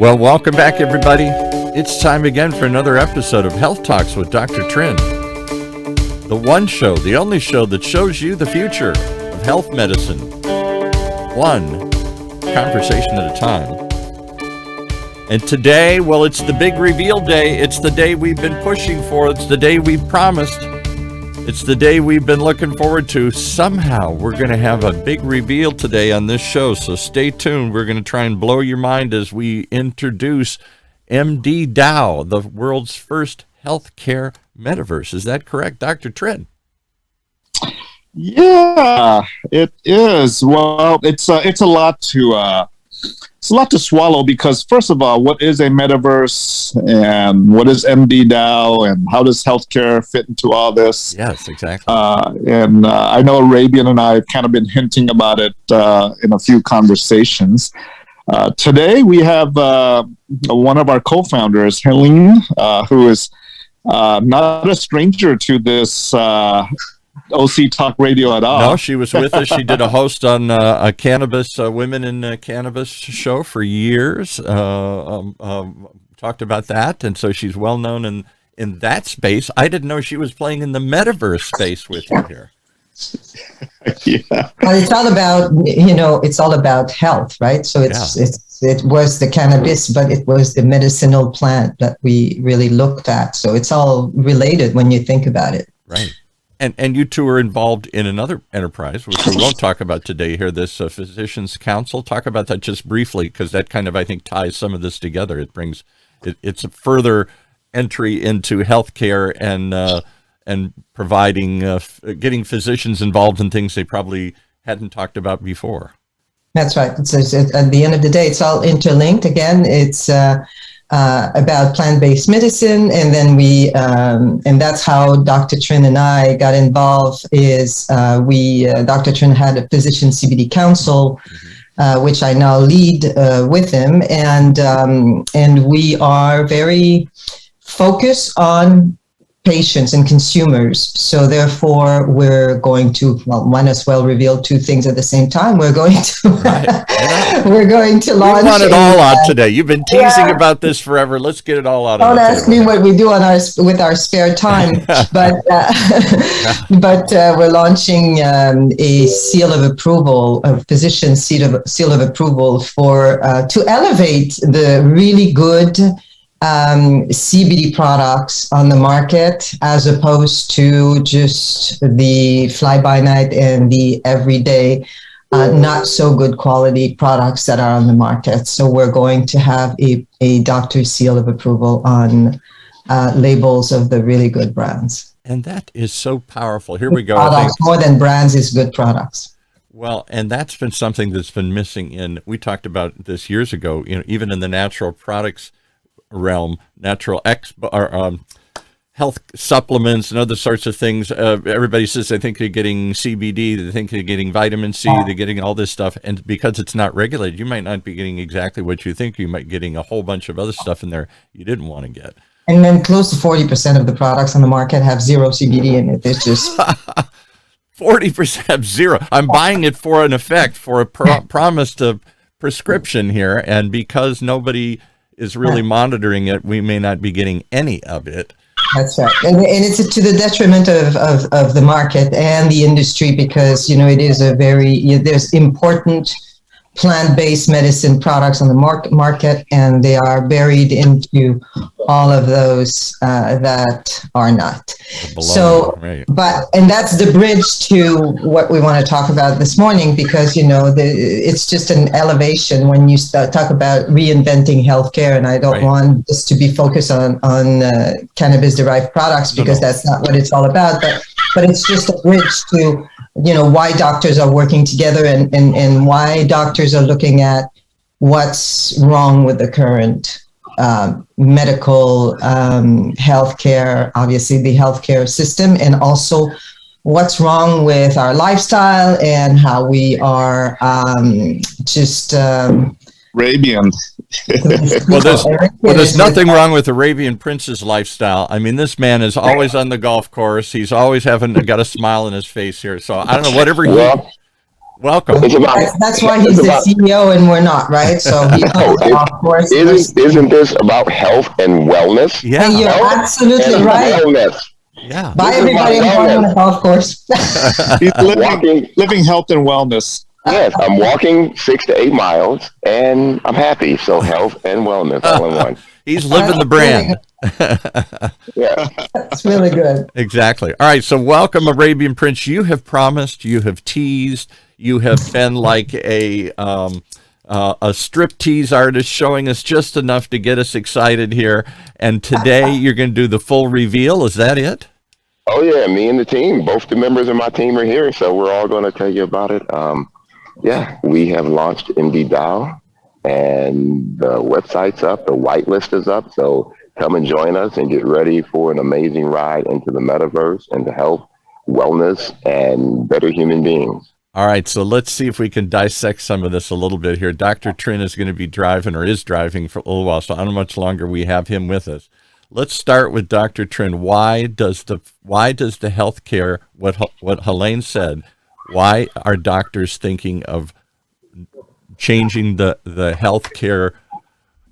Well, welcome back, everybody. It's time again for another episode of Health Talks with Dr. Trinh. The one show, the only show that shows you the future of health medicine, one conversation at a time. And today, well, it's the big reveal day. It's the day we've been pushing for. It's the day we promised. It's the day we've been looking forward to. Somehow, we're going to have a big reveal today on this show, so stay tuned. We're going to try and blow your mind as we introduce MDDao, the world's first healthcare metaverse. Is that correct, Dr. Trinh? Yeah, it is. Well, it's a lot to swallow because, first of all, what is a metaverse and what is MDDao and how does healthcare fit into all this? Yes, exactly. I know Arabian and I have kind of been hinting about it in a few conversations. Today we have one of our co-founders, Helene, who is not a stranger to this OC Talk Radio at all. No, she was with us. She did a host on a cannabis, women in cannabis show for years. Talked about that, and so she's well known in that space. I didn't know she was playing in the metaverse space with you here. Yeah. Well, it's all about, it's all about health, right? So it was the cannabis, but it was the medicinal plant that we really looked at. So it's all related when you think about it. Right. And you two are involved in another enterprise, which we won't talk about today here, this Physicians Council. Talk about that just briefly, because that kind of, I think, ties some of this together. It brings, it's a further entry into healthcare and providing, getting physicians involved in things they probably hadn't talked about before. That's right. It's at the end of the day, it's all interlinked. Again, it's about plant-based medicine, and then and that's how Dr. Trinh and I got involved. Dr. Trinh had a physician CBD council, which I now lead with him, and we are very focused on patients and consumers. So therefore, we're going to, might as well reveal two things at the same time. We're going to we're going to launch. We want it all out today. You've been teasing about this forever. Let's get it all out. Don't ask me what we do with our spare time, but we're launching a seal of approval, a physician seal of approval for to elevate the really good CBD products on the market, as opposed to just the fly-by-night and the everyday not so good quality products that are on the market. So we're going to have a doctor's seal of approval on labels of the really good brands. And that is so powerful. Here we go. Products, more than brands, is good products. Well, and that's been something that's been missing we talked about this years ago, even in the natural products realm, natural health supplements and other sorts of things. Everybody says they think they're getting CBD, they think they're getting vitamin C, they're getting all this stuff, and because it's not regulated, you might not be getting exactly what you think. You might be getting a whole bunch of other stuff in there you didn't want to get. And then close to 40% of the products on the market have zero CBD in it. It's just 40% have zero. I'm buying it for an effect, for a promised prescription here, and because nobody is really monitoring it, we may not be getting any of it. That's right. And it's to the detriment of the market and the industry, because, it is there's important plant-based medicine products on the market, and they are buried into all of those that are not. So, right. And that's the bridge to what we want to talk about this morning, because, it's just an elevation when you talk about reinventing healthcare, and I don't want this to be focused on cannabis-derived products, because that's not what it's all about, but it's just a bridge to why doctors are working together and why doctors are looking at what's wrong with the current medical healthcare, obviously the healthcare system, and also what's wrong with our lifestyle and how we are Arabian. Well, there's nothing wrong with Arabian Prince's lifestyle. I mean, this man is always on the golf course. He's always got a smile on his face here. So I don't know, Welcome. That's why he's the CEO and we're not, right? So he knows, of course. Isn't this about health and wellness? Yeah. And you're absolutely right. Wellness. Yeah. Bye, everybody. I'm going on a golf course. He's living health and wellness. Yes, I'm walking 6 to 8 miles, and I'm happy. So health and wellness all in one. He's living the brand. Yeah, That's really good. Exactly. All right. So welcome, Arabian Prince. You have promised, you have teased, you have been like a striptease artist, showing us just enough to get us excited here. And today you're going to do the full reveal. Is that it? Oh yeah, me and the team, both the members of my team are here, so we're all going to tell you about it. Yeah, we have launched MDDao, and the website's up, the whitelist is up, so come and join us and get ready for an amazing ride into the metaverse, into health, wellness, and better human beings. All right, so let's see if we can dissect some of this a little bit here. Dr. Trinh is going to be driving, or is driving, for a little while, so I don't know how much longer we have him with us. Let's start with Dr. Trinh. Why does the healthcare, what Helene said, why are doctors thinking of changing the healthcare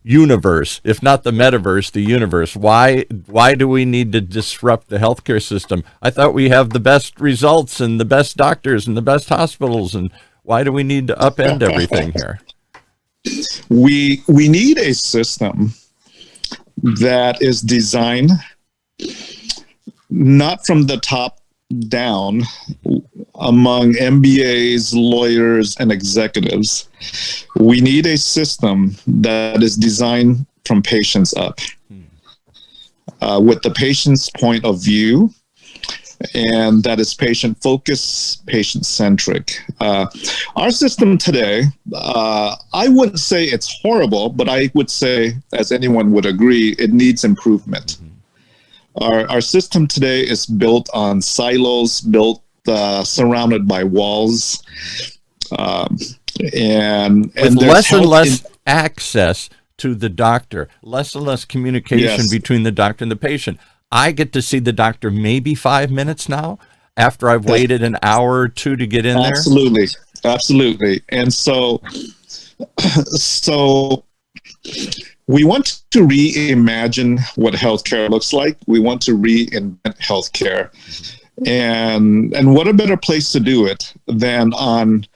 universe, if not the metaverse, the universe? Why do we need to disrupt the healthcare system? I thought we have the best results and the best doctors and the best hospitals, and why do we need to upend everything here? We need a system that is designed not from the top down among MBAs, lawyers, and executives. We need a system that is designed from patients up, with the patient's point of view, and that is patient-focused, patient-centric. Our system today, I wouldn't say it's horrible, but I would say, as anyone would agree, it needs improvement. Our system today is built on silos, surrounded by walls, and with less and less access to the doctor, less and less communication between the doctor and the patient. I get to see the doctor maybe 5 minutes now after I've waited an hour or two to get in there. Absolutely. And so we want to reimagine what healthcare looks like. We want to reinvent healthcare. And what a better place to do it than on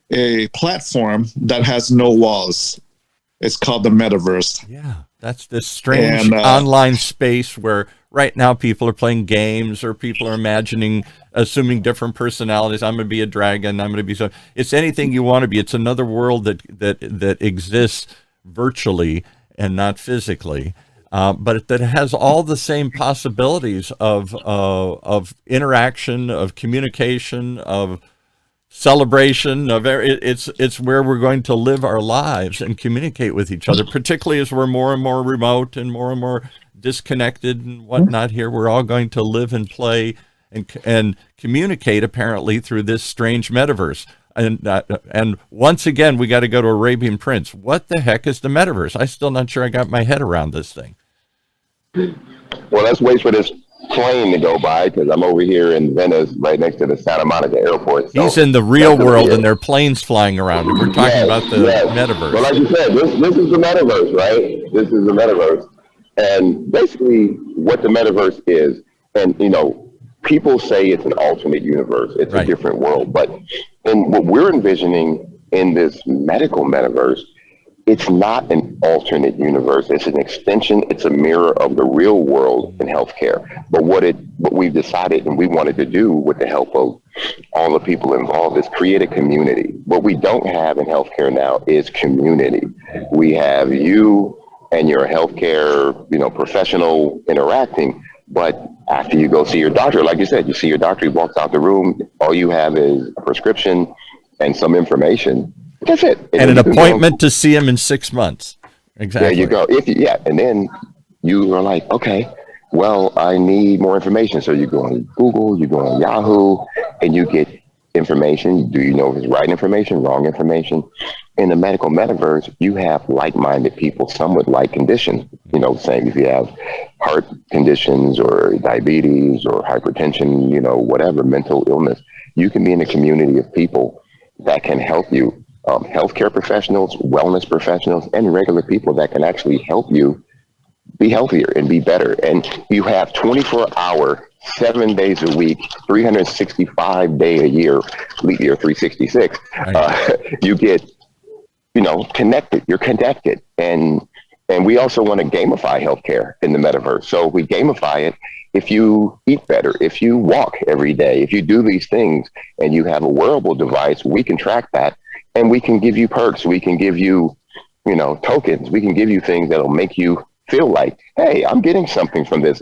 a platform that has no walls. It's called the Metaverse. Yeah, that's this strange online space where right now people are playing games, or people are assuming different personalities. I'm going to be a dragon. I'm going to be so. It's anything you want to be. It's another world that exists virtually and not physically, but that has all the same possibilities of interaction, of communication, of celebration, it's where we're going to live our lives and communicate with each other, particularly as we're more and more remote and more disconnected and whatnot here. We're all going to live and play and communicate, apparently, through this strange metaverse. And once again, we got to go to Arabian Prince. What the heck is the metaverse? I'm still not sure I got my head around this thing. Well, let's wait for this plane to go by, because I'm over here in Venice, right next to the Santa Monica airport. So he's in the real world, and there are planes flying around. We're talking about the metaverse. Well, like you said, this is the metaverse, right? This is the metaverse. And basically what the metaverse is, and people say it's an alternate universe. It's a different world. But in what we're envisioning in this medical metaverse, it's not an alternate universe. It's an extension. It's a mirror of the real world in healthcare. But what we've decided and we wanted to do with the help of all the people involved is create a community. What we don't have in healthcare now is community. We have you and your healthcare, professional interacting. But after you go see your doctor, like you said, you see your doctor, he walks out the room, all you have is a prescription and some information. That's it. And an appointment to see him in 6 months. Exactly. There you go. And then you are like, okay, well, I need more information. So you go on Google, you go on Yahoo, and you get information. Do you know if it's right information, wrong information? In the medical metaverse, you have like-minded people, some with like conditions. Saying if you have heart conditions or diabetes or hypertension, whatever mental illness, you can be in a community of people that can help you. Healthcare professionals, wellness professionals, and regular people that can actually help you be healthier and be better. And you have 24-hour, 7 days a week, 365-day a year, leap year 366. You get, connected. You're connected. And we also want to gamify healthcare in the metaverse. So we gamify it. If you eat better, if you walk every day, if you do these things and you have a wearable device, we can track that and we can give you perks. We can give you, tokens. We can give you things that'll make you feel like, hey, I'm getting something from this.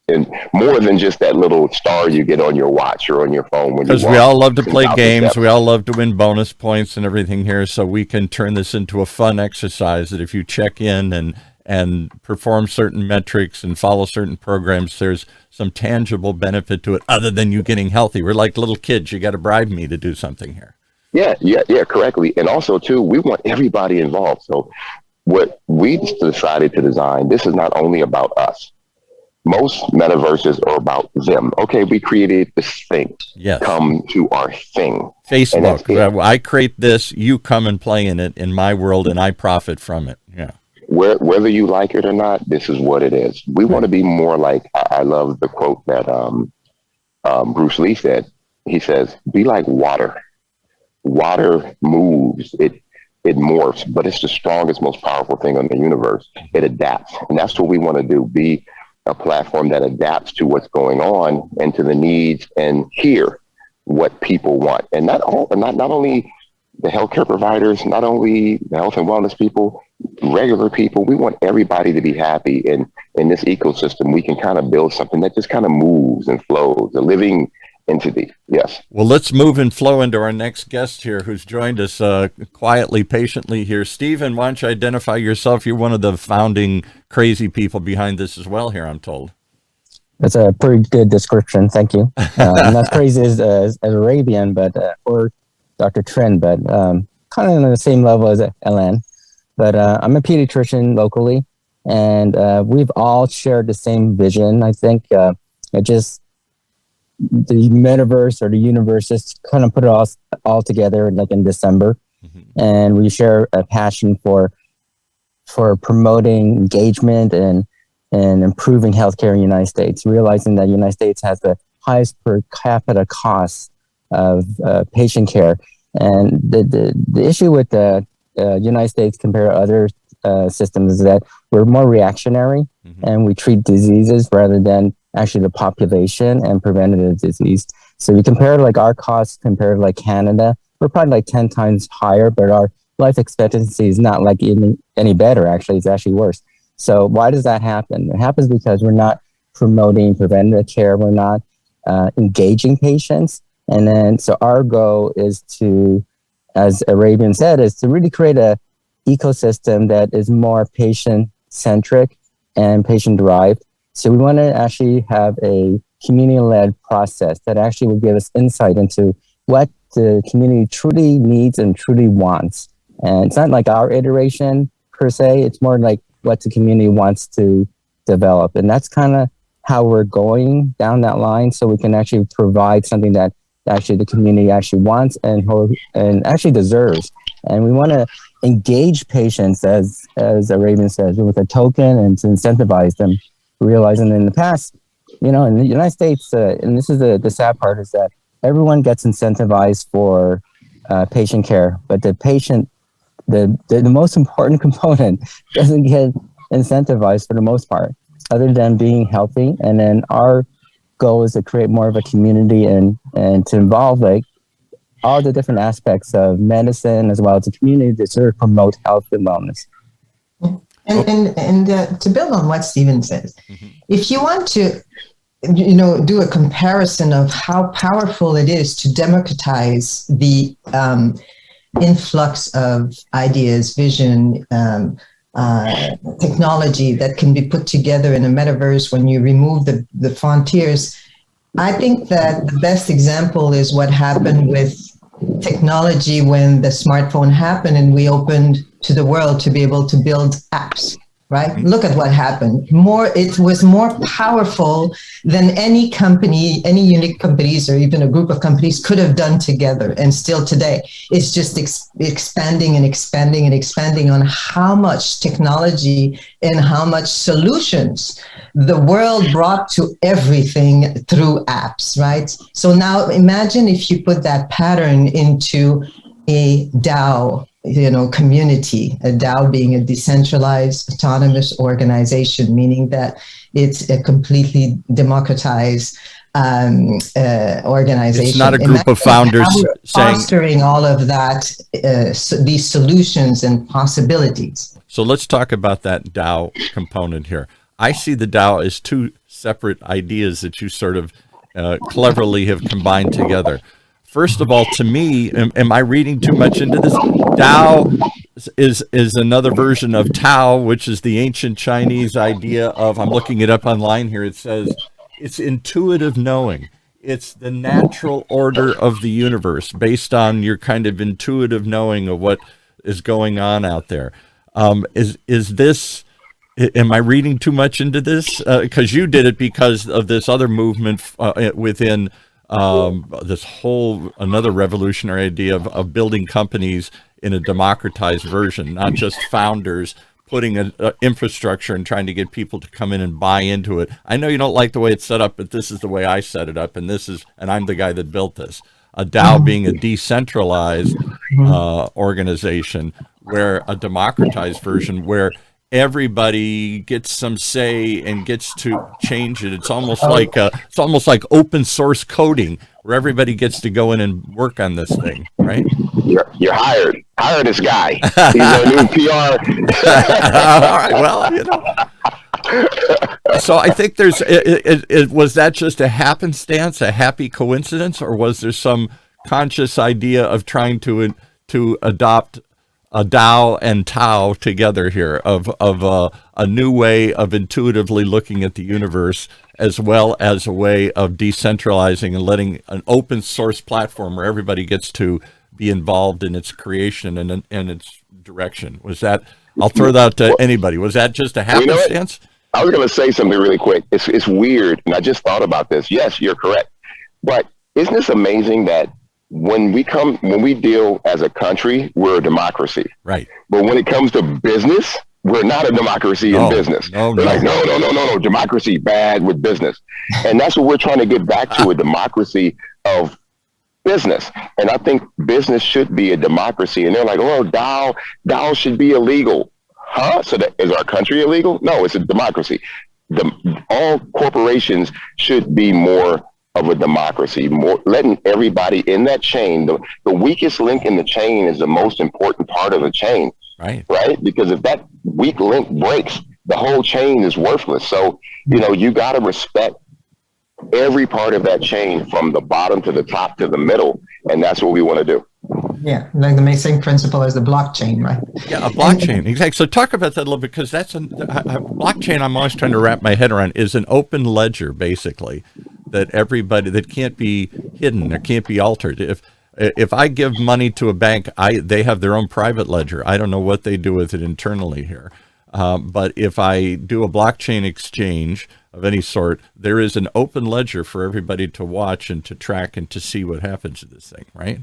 And more than just that little star you get on your watch or on your phone. Because we all love to play games. We all love to win bonus points and everything here. So we can turn this into a fun exercise that if you check in and perform certain metrics and follow certain programs, there's some tangible benefit to it other than you getting healthy. We're like little kids. You got to bribe me to do something here. Yeah, correctly. And also, too, we want everybody involved. So what we decided to design, this is not only about us. Most metaverses are about them. Okay, we created this thing. Yes. Come to our thing. Facebook. I create this, you come and play in it in my world, and I profit from it. Yeah. Whether you like it or not, this is what it is. We want to be more like, I love the quote that Bruce Lee said. He says, be like water. Water moves, it morphs, but it's the strongest, most powerful thing in the universe. It adapts. And that's what we want to do, be a platform that adapts to what's going on and to the needs and hear what people want. And not only the healthcare providers, not only the health and wellness people, regular people, we want everybody to be happy. And in this ecosystem, we can kind of build something that just kind of moves and flows, a living entity. Yes. Well, let's move and flow into our next guest here who's joined us quietly, patiently here. Stephen, why don't you identify yourself? You're one of the founding crazy people behind this as well here, I'm told. That's a pretty good description. Thank you. I'm not crazy as Arabian, but or Dr. Trinh, but kind of on the same level as Ellen. But I'm a pediatrician locally, and we've all shared the same vision. I think the metaverse or the universe just kind of put it all together like in December. Mm-hmm. And we share a passion for promoting engagement and improving healthcare in the United States, realizing that the United States has the highest per capita costs of patient care. And the issue with the United States compared to other systems is that we're more reactionary, mm-hmm. and we treat diseases rather than actually the population and preventative disease. So we compare like our costs compared to like Canada, we're probably like 10 times higher, but our life expectancy is not like any better. Actually, it's actually worse. So why does that happen? It happens because we're not promoting preventative care. We're not engaging patients. And then, so our goal is to, as Arabian said, is to really create a ecosystem that is more patient-centric and patient-derived. So we want to actually have a community-led process that actually will give us insight into what the community truly needs and truly wants. And it's not like our iteration per se, it's more like what the community wants to develop. And that's kind of how we're going down that line, so we can actually provide something that actually the community actually wants and actually deserves. And we want to engage patients, as Arabian says, with a token and to incentivize them, realizing in the past, in the United States, and this is the sad part, is that everyone gets incentivized for patient care, but the patient, the most important component, doesn't get incentivized for the most part, other than being healthy. And then our goal is to create more of a community and to involve like all the different aspects of medicine as well as the community to sort of promote health and wellness. And to build on what Stephen says, mm-hmm. if you want to, do a comparison of how powerful it is to democratize the influx of ideas, vision, technology that can be put together in a metaverse when you remove the frontiers, I think that the best example is what happened with technology when the smartphone happened and we opened to the world to be able to build apps. right? Look at what happened. It was more powerful than any company, any unique companies, or even a group of companies could have done together. And still today, it's just expanding and expanding and expanding on how much technology and how much solutions the world brought to everything through apps, right? So now imagine if you put that pattern into a DAO, community, a DAO being a decentralized autonomous organization, meaning that it's a completely democratized organization. It's not a group of founders fostering all of that, these solutions and possibilities. So let's talk about that DAO component here. I see the DAO as two separate ideas that you sort of cleverly have combined together. First of all, to me, am I reading too much into this? DAO is another version of Tao, which is the ancient Chinese idea of, I'm looking it up online here, it says it's intuitive knowing. It's the natural order of the universe based on your kind of intuitive knowing of what is going on out there. Is this, am I reading too much into this? Because you did it because of this other movement within this whole another revolutionary idea of building companies in a democratized version, not just founders putting an infrastructure and trying to get people to come in and buy into it. I know you don't like the way it's set up, but this is the way I set it up, and I'm the guy that built this. A DAO being a decentralized organization, where a democratized version where everybody gets some say and gets to change it. It's almost like open source coding, where everybody gets to go in and work on this thing, right? You're hired. Hire this guy. He's our new PR. All right. Well, so I think was that just a happenstance, a happy coincidence, or was there some conscious idea of trying to adopt a DAO and Tao together here, of a new way of intuitively looking at the universe, as well as a way of decentralizing and letting an open source platform where everybody gets to be involved in its creation and its direction? Was that, I'll throw that to anybody, was that just a happenstance? I was going to say something really quick. It's weird, and I just thought about this. Yes, you're correct. But isn't this amazing that when we deal as a country, we're a democracy. Right. But when it comes to business, we're not a democracy in business. They're like, no, democracy bad with business. And that's what we're trying to get back to, a democracy of business. And I think business should be a democracy. And they're like, oh, DAO should be illegal. Huh? So is our country illegal? No, it's a democracy. All corporations should be more of a democracy, more letting everybody in that chain. The weakest link in the chain is the most important part of the chain, right? Because if that weak link breaks, the whole chain is worthless. So, you got to respect every part of that chain, from the bottom to the top to the middle. And that's what we want to do. Yeah, like the same principle as the blockchain, right? Yeah, a blockchain, exactly. So talk about that a little bit, because that's a blockchain. I'm always trying to wrap my head around, is an open ledger, basically, that everybody, that can't be hidden, or can't be altered. If I give money to a bank, they have their own private ledger. I don't know what they do with it internally here. But if I do a blockchain exchange of any sort, there is an open ledger for everybody to watch and to track and to see what happens to this thing, right?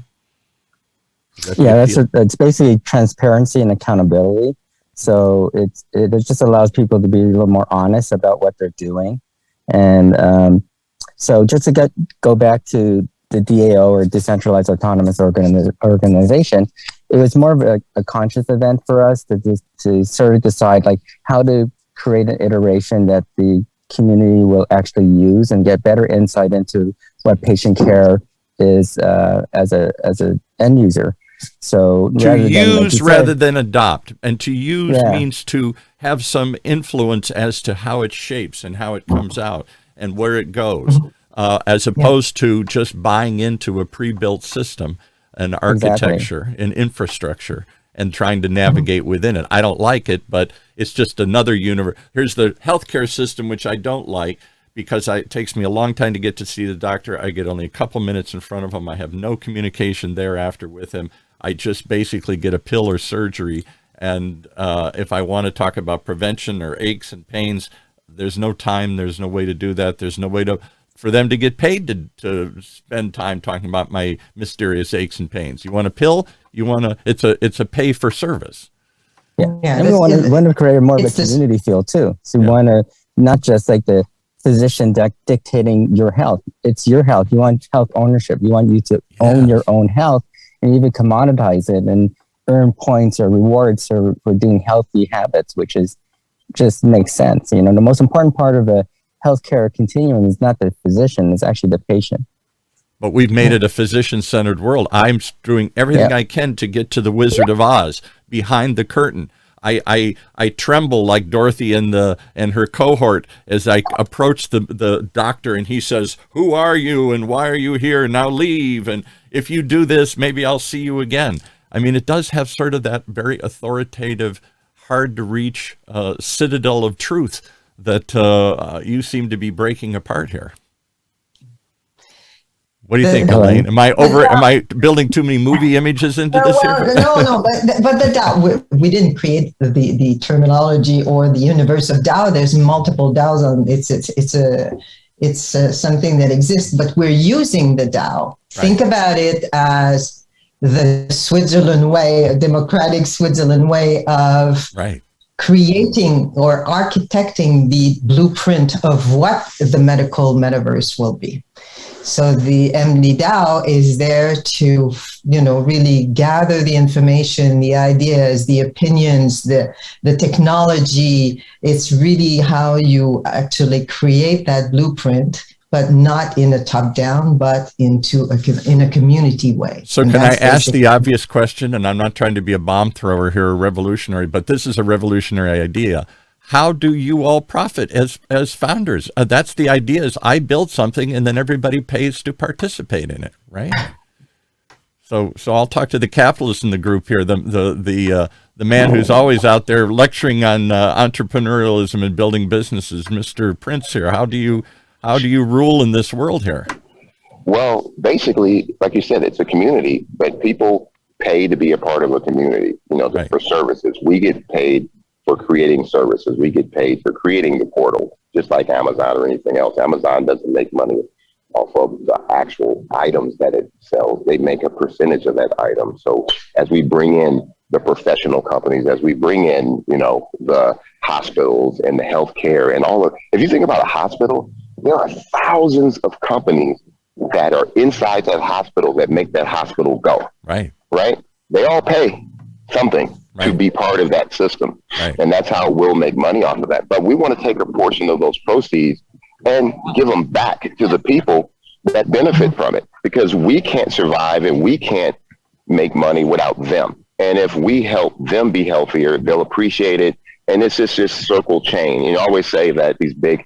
It's basically transparency and accountability. So it just allows people to be a little more honest about what they're doing. And so just to go back to the DAO, or Decentralized Autonomous Organization, it was more of a conscious event for us to sort of decide like how to create an iteration that the community will actually use and get better insight into what patient care is as a end user. So rather than adopt, and to use means to have some influence as to how it shapes and how it comes out and where it goes, as opposed to just buying into a pre-built system and architecture and infrastructure and trying to navigate within it. I don't like it, but it's just another universe. Here's the healthcare system, which I don't like, because it takes me a long time to get to see the doctor. I get only a couple minutes in front of him. I have no communication thereafter with him. I just basically get a pill or surgery, And if I want to talk about prevention or aches and pains, there's no time, there's no way to do that. There's no way for them to get paid to spend time talking about my mysterious aches and pains. You want a pill? It's a pay for service. Yeah. And we want to create more of a community feel too. So we want to not just like the physician dictating your health. It's your health. You want health ownership. You want you to own your own health and even commoditize it and earn points or rewards for doing healthy habits, which is just makes sense. The most important part of a healthcare continuum is not the physician, it's actually the patient. But we've made it a physician-centered world. I'm doing everything I can to get to the Wizard of Oz, behind the curtain. I tremble like Dorothy and her cohort as I approach the doctor, and he says, "Who are you and why are you here? Now leave. And if you do this, maybe I'll see you again." I mean, it does have sort of that very authoritative, hard to reach citadel of truth that you seem to be breaking apart here. What do you think, Elaine? Am I building too many movie images into this here? No, but the Dao, we didn't create the terminology or the universe of Dao. There's multiple Daos on it's something that exists, but we're using the Dao. Right. Think about it as the Switzerland way, a democratic Switzerland way of creating or architecting the blueprint of what the medical metaverse will be. So the MDDao is there to, really gather the information, the ideas, the opinions, the technology. It's really how you actually create that blueprint, but not in a top-down, but in a community way. So can I ask the obvious question? And I'm not trying to be a bomb thrower here or revolutionary, but this is a revolutionary idea. How do you all profit as founders? That's the idea, is I build something and then everybody pays to participate in it, right? So I'll talk to the capitalist in the group here, the man who's always out there lecturing on entrepreneurialism and building businesses, Mr. Prince here. How do you rule in this world here? Well, basically, like you said, it's a community, but people pay to be a part of a community, for services. We get paid for creating services. We get paid for creating the portal, just like Amazon or anything else. Amazon doesn't make money off of the actual items that it sells. They make a percentage of that item. So as we bring in the professional companies, as we bring in, the hospitals and the healthcare and if you think about a hospital, there are thousands of companies that are inside that hospital that make that hospital go. Right. They all pay something to be part of that system. And that's how we'll make money off of that. But we want to take a portion of those proceeds and give them back to the people that benefit from it, because we can't survive and we can't make money without them. And if we help them be healthier, they'll appreciate it. And it's just this circle chain. You always say that these big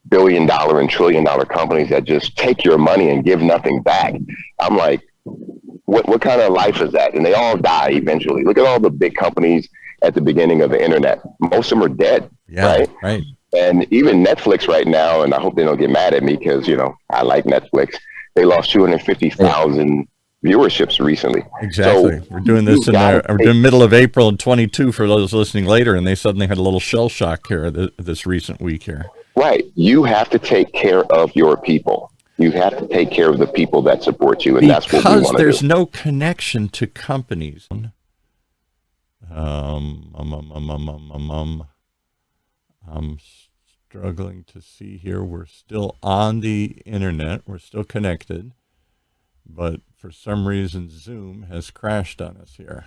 billion-dollar and trillion-dollar companies that just take your money and give nothing back. I'm like, what kind of life is that? And they all die eventually. Look at all the big companies at the beginning of the internet. Most of them are dead, right? And even Netflix right now, and I hope they don't get mad at me because, I like Netflix. They lost 250,000 viewerships recently. Exactly. So we're doing this in the middle of April 22 for those listening later, and they suddenly had a little shell shock here this recent week here. Right. You have to take care of your people. You have to take care of the people that support you, and that's what we want to do. Because there's no connection to companies. I'm struggling to see here. We're still on the internet. We're still connected. But for some reason, Zoom has crashed on us here.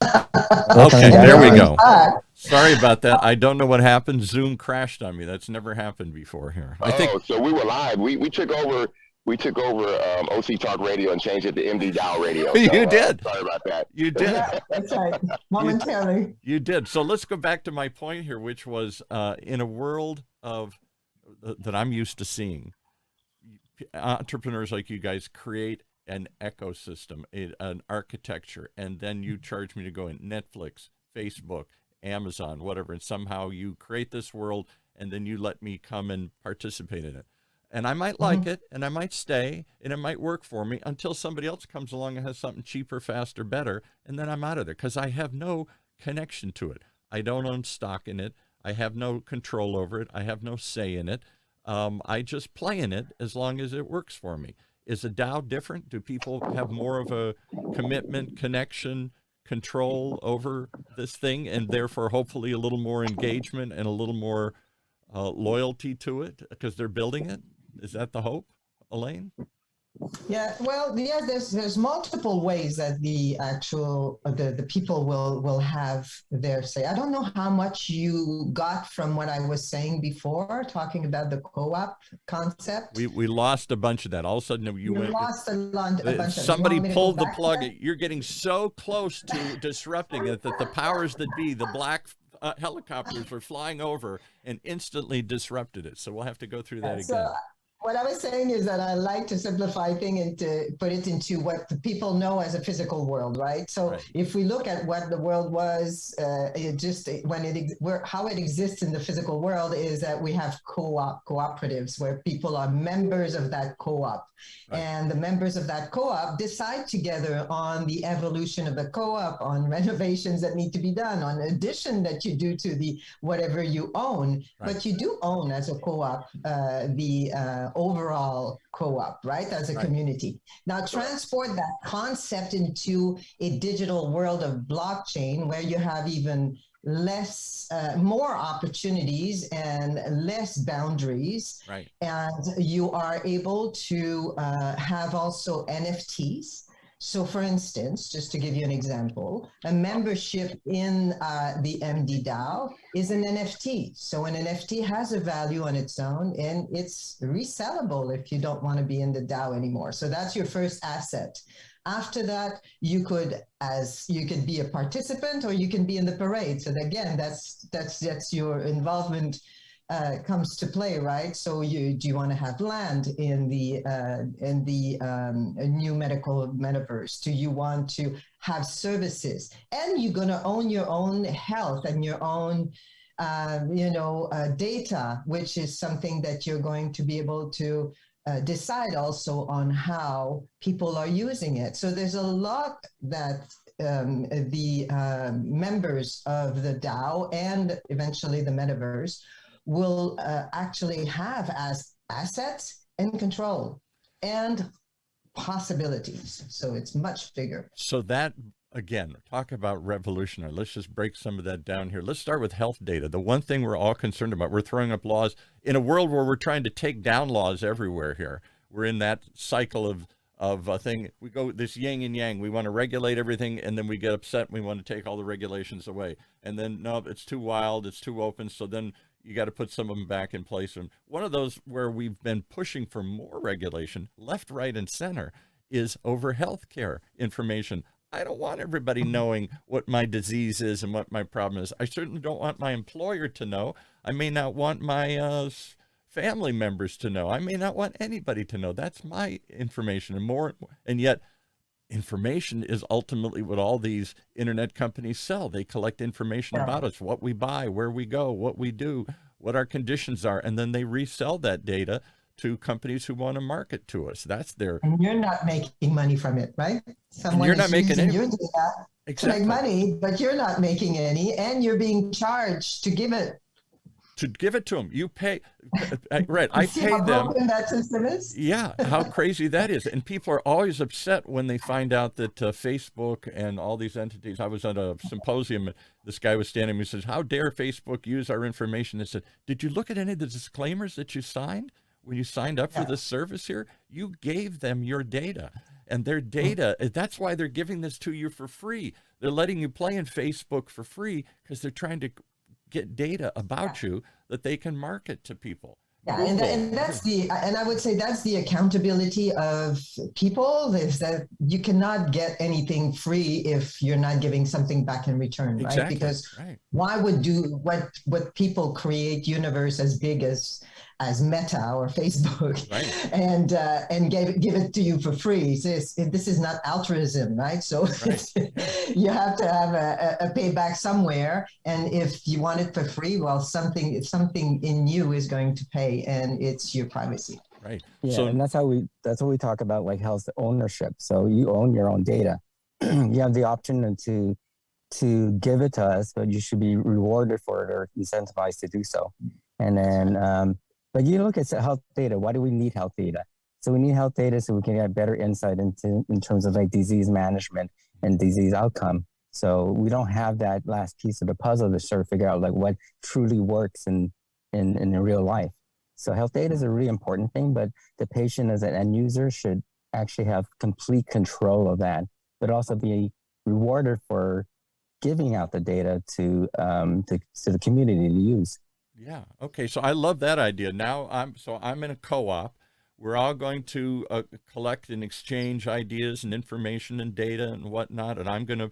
Okay, there we go. Sorry about that. I don't know what happened. Zoom crashed on me. That's never happened before here. So we were live. We took over OC Talk Radio and changed it to MDDao Radio. So, you did. Sorry about that. You did. That's right. Momentarily. You did. So let's go back to my point here, which was in a world that I'm used to seeing, entrepreneurs like you guys create an ecosystem, an architecture, and then you charge me to go in Netflix, Facebook, Amazon, whatever, and somehow you create this world and then you let me come and participate in it. And I might like it, and I might stay, and it might work for me until somebody else comes along and has something cheaper, faster, better, and then I'm out of there because I have no connection to it. I don't own stock in it. I have no control over it. I have no say in it. I just play in it as long as it works for me. Is a DAO different? Do people have more of a commitment, connection, control over this thing, and therefore hopefully a little more engagement and a little more loyalty to it because they're building it? Is that the hope, Elaine? Yeah, well, yeah, there's multiple ways that the people will have their say. I don't know how much you got from what I was saying before, talking about the co-op concept. We lost a bunch of that. All of a sudden, you went, lost a bunch of somebody pulled the plug. You're getting so close to disrupting it that the powers that be, the black helicopters, were flying over and instantly disrupted it. So we'll have to go through that again. What I was saying is that I like to simplify things and to put it into what the people know as a physical world, right? So if we look at what the world was, how it exists in the physical world is that we have cooperatives where people are members of that co-op. Right. And the members of that co-op decide together on the evolution of the co-op, on renovations that need to be done, on addition that you do to the whatever you own. Right. But you do own as a co-op the overall co-op, right, as a community. Now transport that concept into a digital world of blockchain where you have even less, more opportunities and less boundaries. Right. And you are able to have also NFTs. So for instance, just to give you an example, a membership in the MDDao is an NFT. So an NFT has a value on its own and it's resellable if you don't want to be in the DAO anymore. So that's your first asset. After that, you could be a participant or you can be in the parade. So again, that's your involvement comes to play, right? So do you want to have land in the new medical metaverse? Do you want to have services? And you're going to own your own health and your own data, which is something that you're going to be able to decide also on how people are using it. So there's a lot that the members of the DAO and eventually the metaverse will actually have as assets and control and possibilities. So it's much bigger. So that, again, talk about revolutionary. Let's just break some of that down here. Let's start with health data. The one thing we're all concerned about, we're throwing up laws in a world where we're trying to take down laws everywhere here. We're in that cycle of a thing. We go this yin and yang. We want to regulate everything, and then we get upset and we want to take all the regulations away. And then, no, it's too wild, it's too open. So then you got to put some of them back in place. And one of those where we've been pushing for more regulation, left, right, and center, is over healthcare information. I don't want everybody knowing what my disease is and what my problem is. I certainly don't want my employer to know. I may not want my family members to know. I may not want anybody to know. That's my information and more. And yet information is ultimately what all these internet companies sell. They collect information about us, what we buy, where we go, what we do, what our conditions are, and then they resell that data to companies who want to market to us. That's their... And you're not making money from it, right? Someone you're not making any your data to make money, but you're not making any, and you're being charged to give it. To give it to them, you pay, right? I pay them. How broken that system is? Yeah, how crazy that is. And people are always upset when they find out that Facebook and all these entities. I was at a symposium, and this guy was standing. He says, "How dare Facebook use our information?" I said, "Did you look at any of the disclaimers that you signed when you signed up for this service here? You gave them your data, and their data. That's why they're giving this to you for free. They're letting you play in Facebook for free because they're trying to get data about you that they can market to people." Yeah, and that's and I would say that's the accountability of people, is that you cannot get anything free if you're not giving something back in return, right? Exactly. Because why would do what people create universe as big as Meta or Facebook, and give it to you for free? So this is not altruism, right? So you have to have a payback somewhere, and if you want it for free, well, something in you is going to pay, and it's your privacy. Right. Yeah, So, and that's what we talk about, like health ownership. So you own your own data. You have the option to give it to us, but you should be rewarded for it or incentivized to do so. And then, but you look at health data. Why do we need health data? So we need health data so we can get better insight in terms of like disease management and disease outcome. So we don't have that last piece of the puzzle to sort of figure out like what truly works in real life. So health data is a really important thing, but the patient as an end user should actually have complete control of that, but also be rewarded for giving out the data to the community to use. yeah. Okay. So I love that idea. Now I'm in a co-op. We're all going to collect and exchange ideas and information and data and whatnot, and I'm going to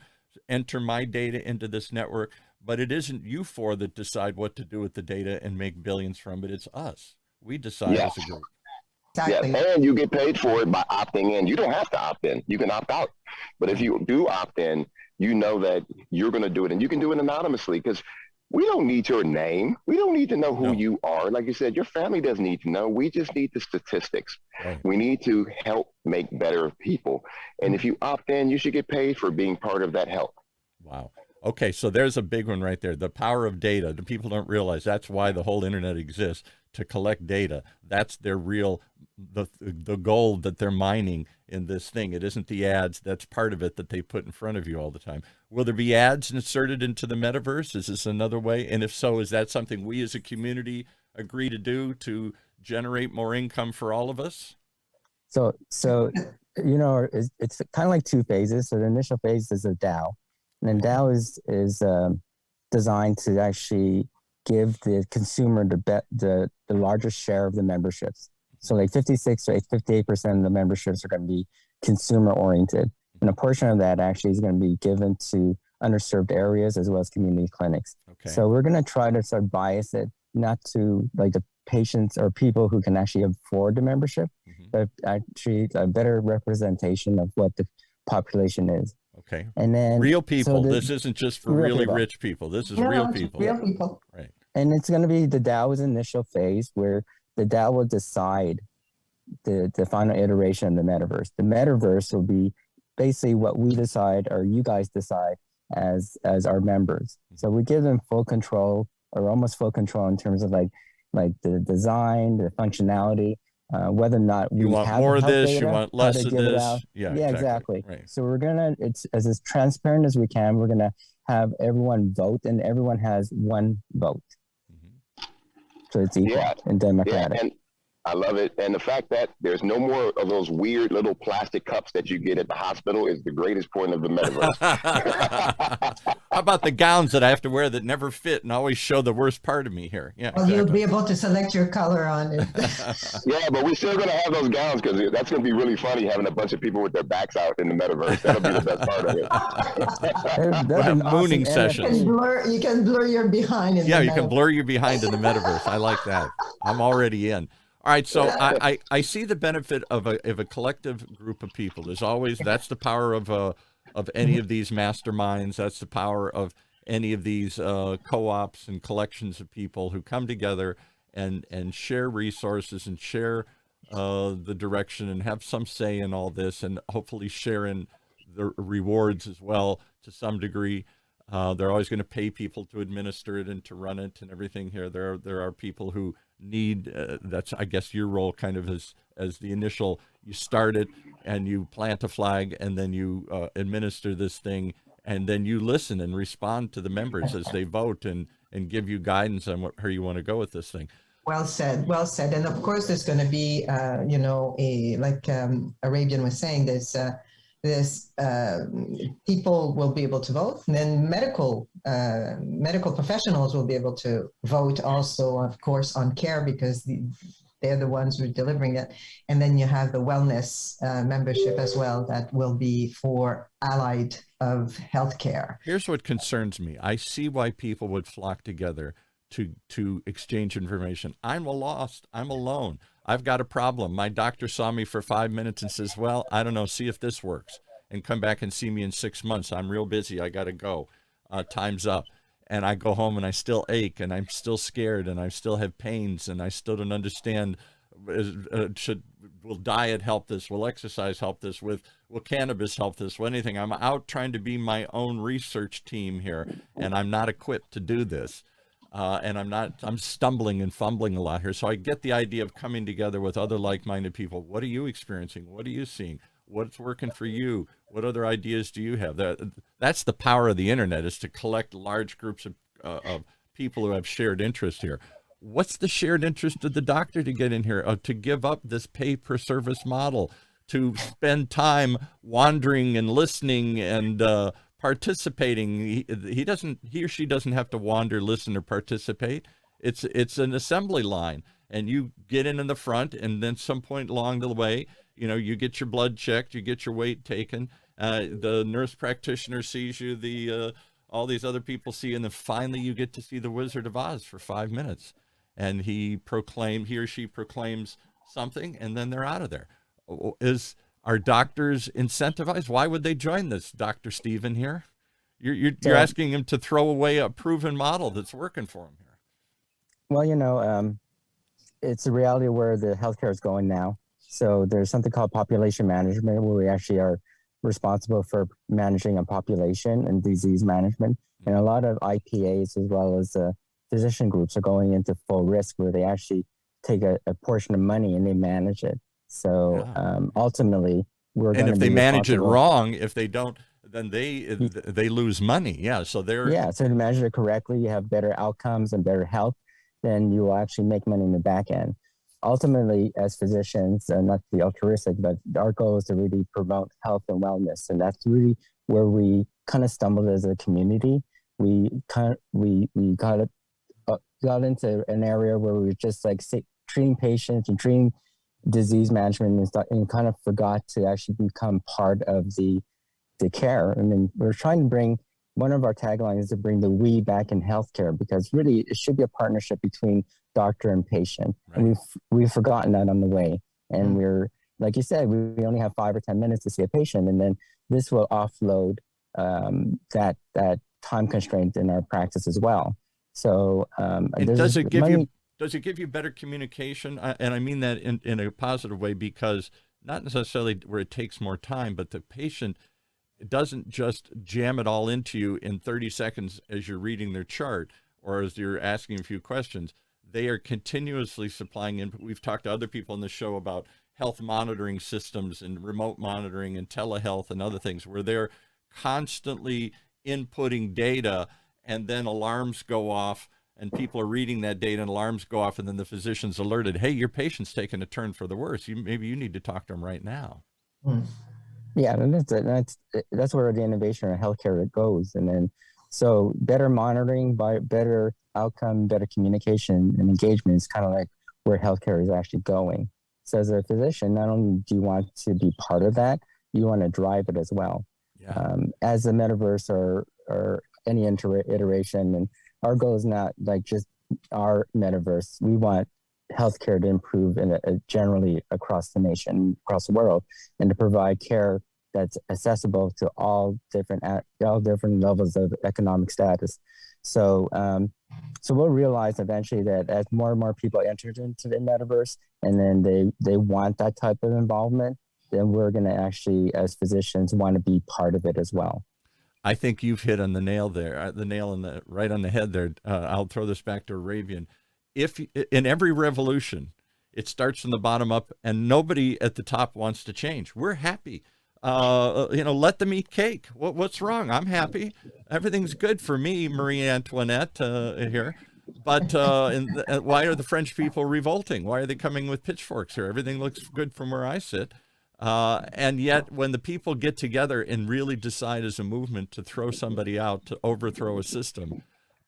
enter my data into this network. But it isn't you four that decide what to do with the data and make billions from it. It's us. We decide as a group. Exactly. Yeah, and you get paid for it by opting in. You don't have to opt in. You can opt out. But if you do opt in, you know that you're going to do it, and you can do it anonymously because we don't need your name. We don't need to know who you are. Like you said, your family doesn't need to know. We just need the statistics. Right. We need to help make better people. And if you opt in, you should get paid for being part of that help. Wow. Okay, so there's a big one right there. The power of data. The people don't realize that's why the whole internet exists, to collect data. That's their real, the gold that they're mining in this thing. It isn't the ads. That's part of it that they put in front of you all the time. Will there be ads inserted into the metaverse? Is this another way? And if so, is that something we as a community agree to do to generate more income for all of us? So you know, it's kind of like two phases. So the initial phase is a DAO. And DAO is designed to actually give the consumer the largest share of the memberships. So like 56 to 58% of the memberships are going to be consumer oriented. And a portion of that actually is going to be given to underserved areas as well as community clinics. Okay. So we're going to try to sort of bias it, not to like the patients or people who can actually afford the membership, but actually a better representation of what the population is. Okay. And then real people. So this isn't just for really rich people. This is real people. Real people. Right. And it's going to be the DAO's initial phase where the DAO will decide the final iteration of the metaverse. The metaverse will be basically what we decide or you guys decide as our members. So we give them full control or almost full control in terms of like the design, the functionality, whether or not we want have more of this, data, you want less of this. Yeah, exactly. Right. So we're gonna, it's as transparent as we can. We're gonna have everyone vote, and everyone has one vote. So it's equal and democratic. Yeah, and I love it. And the fact that there's no more of those weird little plastic cups that you get at the hospital is the greatest point of the metaverse. How about the gowns that I have to wear that never fit and always show the worst part of me here? Yeah. Well, you'll be able to select your color on it. Yeah, but we're still going to have those gowns because that's going to be really funny having a bunch of people with their backs out in the metaverse. That'll be the best part of it. We'll have mooning sessions. You can blur your behind in the you can blur your behind in the metaverse. I like that. I'm already in. All right, so I see the benefit of a collective group of people. There's always, that's the power of any of these masterminds. That's the power of any of these co-ops and collections of people who come together and share resources and share the direction and have some say in all this, and hopefully share in the rewards as well to some degree. They're always going to pay people to administer it and to run it and everything here. There are people who need, that's, I guess, your role kind of as the initial, you start it and you plant a flag and then you administer this thing and then you listen and respond to the members as they vote and give you guidance on where you want to go with this thing. Well said. And of course, there's going to be, like Arabian was saying, there's people will be able to vote, and then medical professionals will be able to vote also, of course, on care because they're the ones who are delivering it. And then you have the wellness membership as well that will be for allied of healthcare. Here's what concerns me. I see why people would flock together to exchange information. I'm lost. I'm alone. I've got a problem. My doctor saw me for 5 minutes and says, well, I don't know, see if this works, and come back and see me in 6 months. I'm real busy. I got to go. Time's up. And I go home and I still ache and I'm still scared and I still have pains and I still don't understand Will diet help this? Will exercise help this? Will cannabis help this? Will anything? I'm out trying to be my own research team here, and I'm not equipped to do this. And I'm stumbling and fumbling a lot here. So I get the idea of coming together with other like-minded people. What are you experiencing? What are you seeing? What's working for you? What other ideas do you have? That's the power of the internet, is to collect large groups of people who have shared interest here. What's the shared interest of the doctor to get in here, to give up this pay per service model, to spend time wandering and listening and participating? He or she doesn't have to wander, listen, or participate. It's an assembly line, and you get in the front, and then some point along the way, you get your blood checked, you get your weight taken, the nurse practitioner sees you, all these other people see you, and then finally you get to see the Wizard of Oz for 5 minutes. And he or she proclaims something, and then they're out of there. Are doctors incentivized? Why would they join this, Dr. Stephen here? You're asking him to throw away a proven model that's working for him here. Well, it's a reality where the healthcare is going now. So there's something called population management, where we actually are responsible for managing a population and disease management. And a lot of IPAs, as well as physician groups, are going into full risk, where they actually take a portion of money and they manage it. So ultimately, and if they manage it wrong, if they don't, then they lose money. So to measure it correctly, you have better outcomes and better health, then you will actually make money in the back end. Ultimately, as physicians, not to be altruistic, but our goal is to really promote health and wellness, and that's really where we kind of stumbled as a community. We got into an area where we were just like treating patients and treating disease management and kind of forgot to actually become part of the care. I mean, we're trying to bring, one of our taglines is to bring the we back in healthcare, because really it should be a partnership between doctor and patient. Right. And we've forgotten that on the way. And we're, like you said, we only have 5 or 10 minutes to see a patient, and then this will offload that time constraint in our practice as well. So does it give you better communication? And I mean that in a positive way, because not necessarily where it takes more time, but the patient doesn't just jam it all into you in 30 seconds as you're reading their chart or as you're asking a few questions. They are continuously supplying input. We've talked to other people in the show about health monitoring systems and remote monitoring and telehealth and other things, where they're constantly inputting data, and then alarms go off, and people are reading that data, and alarms go off, and then the physician's alerted, hey, your patient's taking a turn for the worse. Maybe you need to talk to them right now. Yeah, and that's where the innovation in healthcare goes. And then, so better monitoring, by better outcome, better communication and engagement is kind of like where healthcare is actually going. So as a physician, not only do you want to be part of that, you want to drive it as well. Yeah. As the metaverse or any iteration, and our goal is not like just our metaverse. We want healthcare to improve generally across the nation, across the world, and to provide care that's accessible to all different levels of economic status. So we'll realize eventually that as more and more people enter into the metaverse, and then they want that type of involvement, then we're going to actually, as physicians, want to be part of it as well. I think you've hit on the nail there, right on the head there. I'll throw this back to Arabian. If in every revolution, it starts from the bottom up, and nobody at the top wants to change. We're happy. Let them eat cake. What's wrong? I'm happy. Everything's good for me, Marie Antoinette here. But why are the French people revolting? Why are they coming with pitchforks here? Everything looks good from where I sit. And yet when the people get together and really decide as a movement to throw somebody out, to overthrow a system,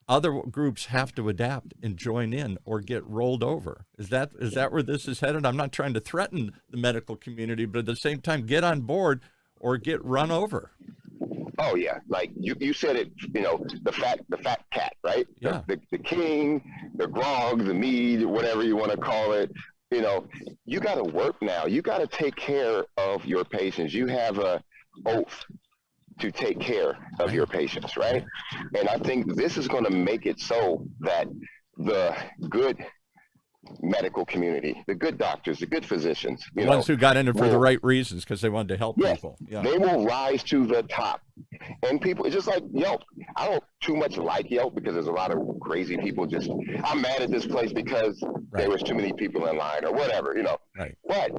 other groups have to adapt and join in or get rolled over. Is that where this is headed? I'm not trying to threaten the medical community, but at the same time, get on board or get run over. Oh yeah, like you said it. The fat cat, right? Yeah. The king, the grog, the mead, whatever you want to call it. You got to work now. You got to take care of your patients. You have a oath to take care of your patients, right? And I think this is going to make it so that the good medical community, the good doctors, the good physicians, the ones who got in it for the right reasons because they wanted to help people. Yeah, they will rise to the top. And people, it's just like Yelp. I don't too much like Yelp because there's a lot of crazy people just, I'm mad at this place because there was too many people in line or whatever, Right. But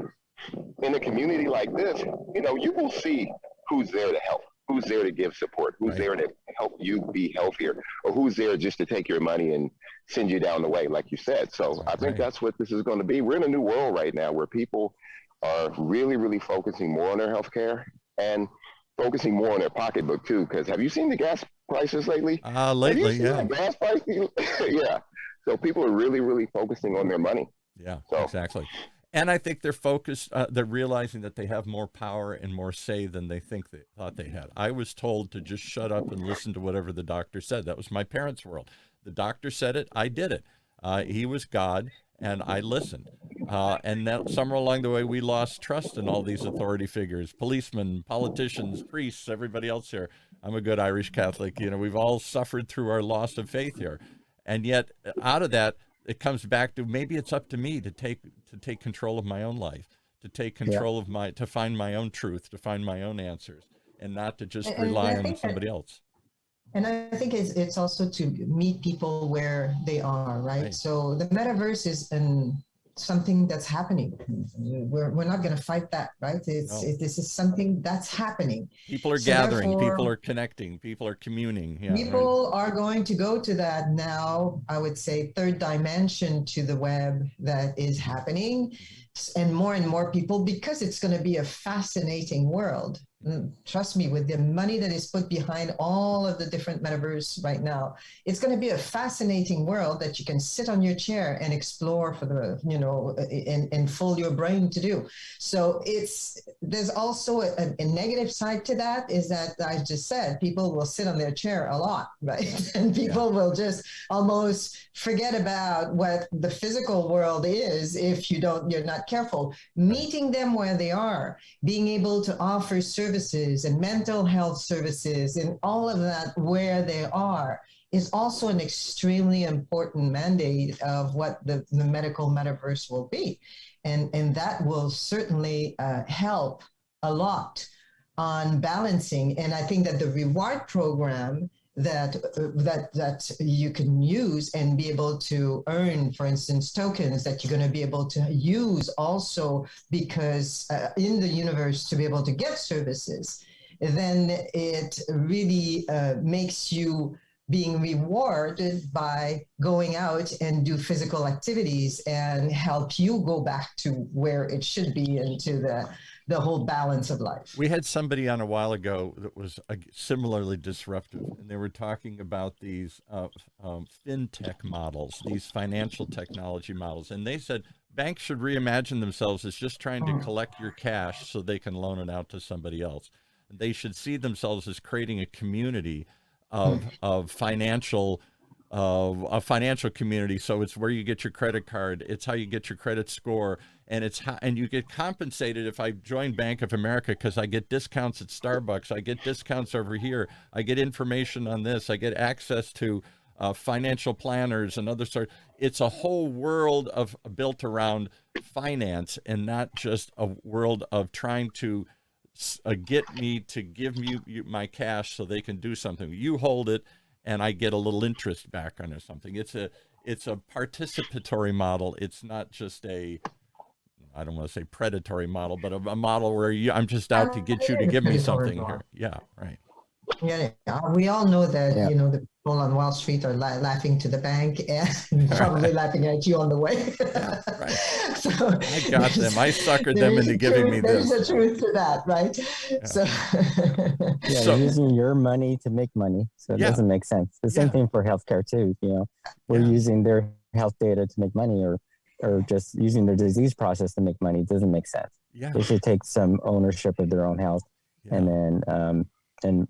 in a community like this, you will see who's there to help, who's there to give support, who's there to help you be healthier, or who's there just to take your money and send you down the way, like you said. So I think that's what this is going to be. We're in a new world right now where people are really, really focusing more on their healthcare and focusing more on their pocketbook too. Because have you seen the gas prices lately? Lately, yeah. Gas prices? Yeah. So people are really, really focusing on their money. Yeah, exactly. And I think they're focused, they're realizing that they have more power and more say than they thought they had. I was told to just shut up and listen to whatever the doctor said. That was my parents' world. The doctor said it, I did it. He was God, and I listened. And that somewhere along the way, we lost trust in all these authority figures, policemen, politicians, priests, everybody else here. I'm a good Irish Catholic. We've all suffered through our loss of faith here. And yet, out of that, it comes back to maybe it's up to me to take control of my own life, to take control of to find my own truth, to find my own answers, and not to just rely on somebody else. And I think it's also to meet people where they are, right? So the metaverse is something that's happening. We're not going to fight that, right? This is something that's happening. People are gathering, people are connecting, people are communing. Yeah, people are going to go to that now, I would say, third dimension to the web that is happening, and more people, because it's going to be a fascinating world. Trust me, with the money that is put behind all of the different metaverse right now, it's going to be a fascinating world that you can sit on your chair and explore for and full your brain to do. So there's also a negative side to that, is that I just said people will sit on their chair a lot, right? And people will just almost forget about what the physical world is if you're not careful. Meeting them where they are, being able to offer services and mental health services and all of that where they are is also an extremely important mandate of what the medical metaverse will be. And that will certainly help a lot on balancing. And I think that the reward program that you can use and be able to earn, for instance, tokens that you're going to be able to use also, because in the universe to be able to get services, then it really makes you being rewarded by going out and do physical activities and help you go back to where it should be, into the whole balance of life. We had somebody on a while ago that was similarly disruptive, and they were talking about these fintech models, these financial technology models. And they said banks should reimagine themselves as just trying to collect your cash so they can loan it out to somebody else. They should see themselves as creating a community of financial a financial community. So it's where you get your credit card, it's how you get your credit score, and and you get compensated. If I join Bank of America, because I get discounts at Starbucks, I get discounts over here, I get information on this, I get access to financial planners and other sort. It's a whole world built around finance, and not just a world of trying to get me to give me my cash so they can do something. You hold it, and I get a little interest back on or something. It's a participatory model. It's not just I don't want to say predatory model, but a model where I'm just out to get you to give me something here. Yeah, right. Yeah, we all know that, the people on Wall Street are laughing to the bank and probably laughing at you on the way. Yeah, right. So I got them. I suckered them into giving me this. There's a truth to that, right? Yeah. So, Using your money to make money. So it doesn't make sense. The same thing for healthcare too. We're using their health data to make money, or just using their disease process to make money. It doesn't make sense. Yeah. They should take some ownership of their own health and then and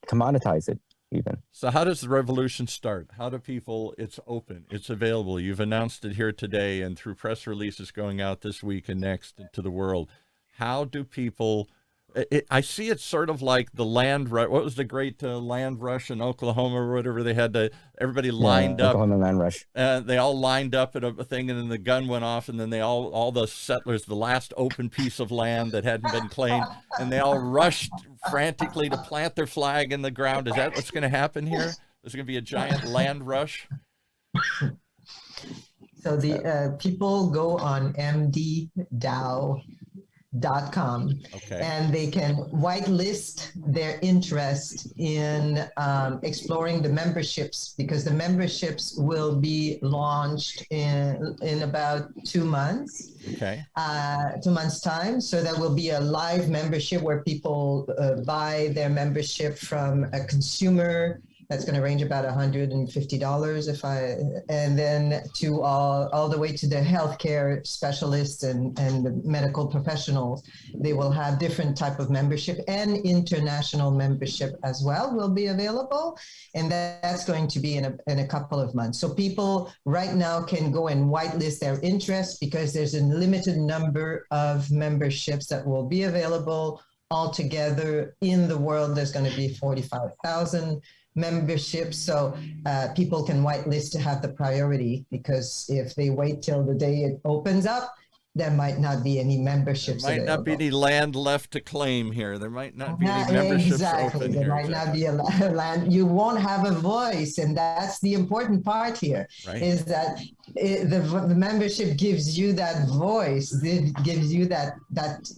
commoditize it even. So how does the revolution start? How do people, it's open, it's available. You've announced it here today and through press releases going out this week and next to the world. How do people, I see it sort of like the land rush. What was the great land rush in Oklahoma or whatever? They had everybody lined up. Oklahoma land rush. They all lined up at a thing, and then the gun went off, and then they all the settlers, the last open piece of land that hadn't been claimed, and they all rushed frantically to plant their flag in the ground. Is that what's going to happen here? There's going to be a giant land rush. So the people go on MDDao.com and they can whitelist their interest in exploring the memberships, because the memberships will be launched in about 2 months. 2 months time. So there will be a live membership where people buy their membership from a consumer. That's going to range about $150 and then to all the way to the healthcare specialists and the medical professionals. They will have different type of membership, and international membership as well will be available. And that's going to be in a couple of months. So people right now can go and whitelist their interest, because there's a limited number of memberships that will be available. Altogether in the world, there's going to be 45,000 memberships. So people can whitelist to have the priority, because if they wait till the day it opens up, there might not be any memberships. There might not be any land left to claim here. There might not be any memberships open here. There might not be a land. You won't have a voice, and that's the important part here. Right. Is that the membership gives you that voice. It gives you that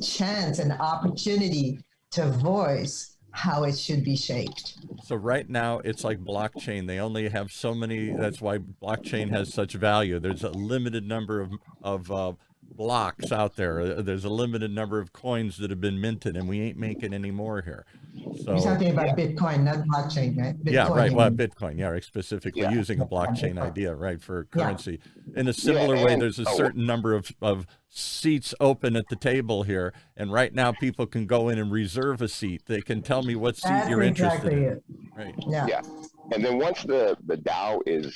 chance and opportunity to voice how it should be shaped. So right now it's like blockchain. They only have so many. That's why blockchain has such value. There's a limited number of blocks out there. There's a limited number of coins that have been minted, and we ain't making any more here. So you're talking about Bitcoin, not blockchain, right? Bitcoin, yeah, right. Well, Bitcoin, yeah, specifically using a blockchain idea, right, for currency. In a similar way, there's a certain number of seats open at the table here, and right now people can go in and reserve a seat. They can tell me what seat you're interested in. Right. Yeah. And then once the DAO is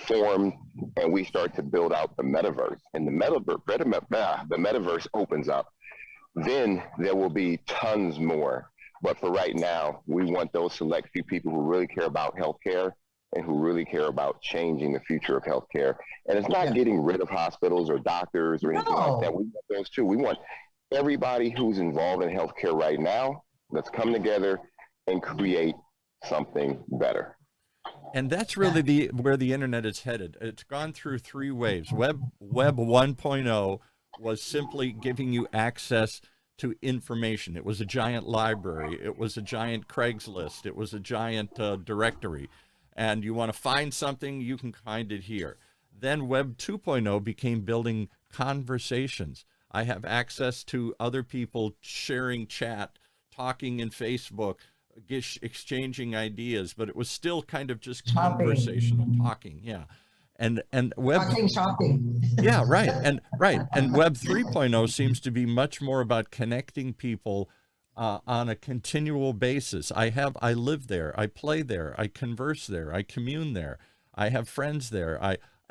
formed, and we start to build out the metaverse, and the metaverse opens up, then there will be tons more. But for right now, we want those select few people who really care about healthcare and who really care about changing the future of healthcare. And it's not getting rid of hospitals or doctors or anything like that. We want those too. We want everybody who's involved in healthcare right now, let's come together and create something better. And that's really where the internet is headed. It's gone through 3 waves. Web 1.0 was simply giving you access to information. It was a giant library. It was a giant Craigslist. It was a giant directory. And you want to find something, you can find it here. Then Web 2.0 became building conversations. I have access to other people sharing chat, talking in Facebook, exchanging ideas, but it was still kind of just conversational talking. Yeah. And web shopping. Yeah, right. And Web 3.0 seems to be much more about connecting people on a continual basis. I live there, I play there, I converse there, I commune there, I have friends there.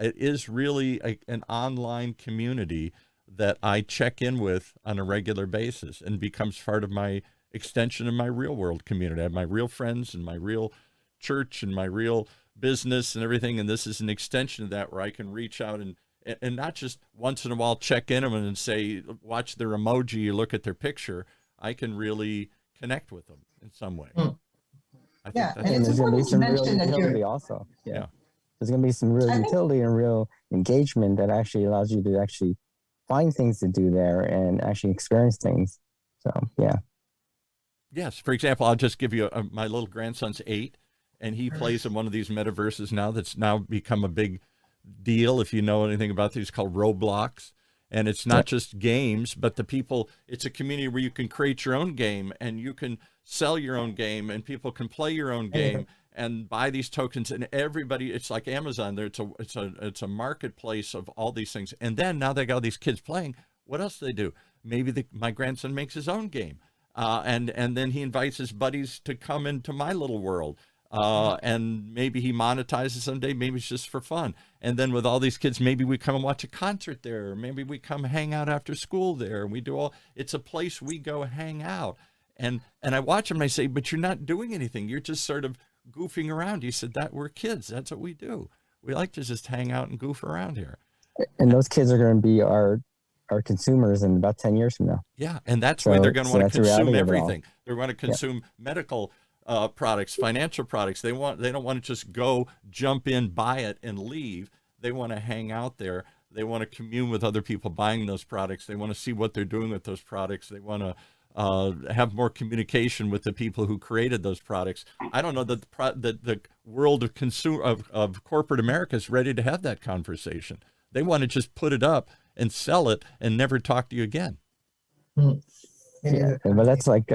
It is really an online community that I check in with on a regular basis, and becomes part of my extension of my real world community. I have my real friends and my real church and my real business and everything. And this is an extension of that, where I can reach out and not just once in a while check in them and say, watch their emoji, look at their picture. I can really connect with them in some way. I think and there's going to be some real utility also. Yeah. There's going to be some real utility and real engagement that actually allows you to actually find things to do there and actually experience things. So, yeah. Yes. For example, I'll just give you my little grandson's 8, and he plays in one of these metaverses now that's now become a big deal. If you know anything about these, called Roblox. And it's not just games, but it's a community where you can create your own game, and you can sell your own game, and people can play your own game and buy these tokens, and everybody, it's like Amazon there. It's a marketplace of all these things. And then now they got all these kids playing. What else do they do? Maybe my grandson makes his own game. And then he invites his buddies to come into my little world. and maybe he monetizes someday. Maybe it's just for fun. And then with all these kids, maybe we come and watch a concert there. Or maybe we come hang out after school there. And we do all. It's a place we go hang out. And I watch him and I say, but you're not doing anything. You're just sort of goofing around. He said that we're kids. That's what we do. We like to just hang out and goof around here. And those kids are going to be our consumers in about 10 years from now. Yeah, and that's why they're going to want to consume everything. They're going to consume medical products, financial products. They don't want to just go, jump in, buy it, and leave. They want to hang out there. They want to commune with other people buying those products. They want to see what they're doing with those products. They want to have more communication with the people who created those products. I don't know that the world of corporate America is ready to have that conversation. They want to just put it up and sell it and never talk to you again. Yeah, but that's like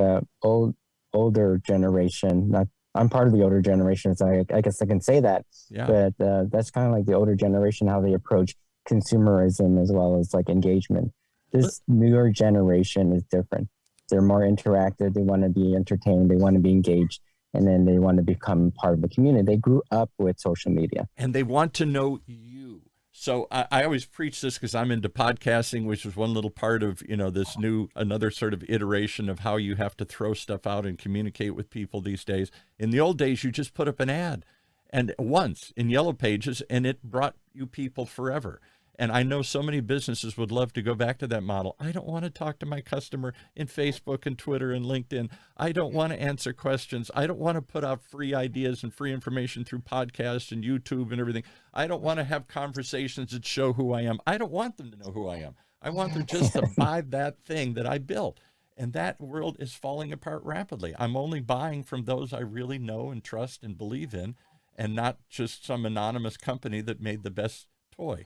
older generation. I'm part of the older generation, so I guess I can say that. Yeah. But that's kind of like the older generation, how they approach consumerism as well as like engagement. This newer generation is different. They're more interactive. They want to be entertained. They want to be engaged. And then they want to become part of the community. They grew up with social media. And they want to know you. So I always preach this because I'm into podcasting, which is one little part of, this another sort of iteration of how you have to throw stuff out and communicate with people these days. In the old days, you just put up an ad and once in Yellow Pages, and it brought you people forever. And I know so many businesses would love to go back to that model. I don't want to talk to my customer in Facebook and Twitter and LinkedIn. I don't want to answer questions. I don't want to put out free ideas and free information through podcasts and YouTube and everything. I don't want to have conversations that show who I am. I don't want them to know who I am. I want them just to buy that thing that I built. And that world is falling apart rapidly. I'm only buying from those I really know and trust and believe in, and not just some anonymous company that made the best toy.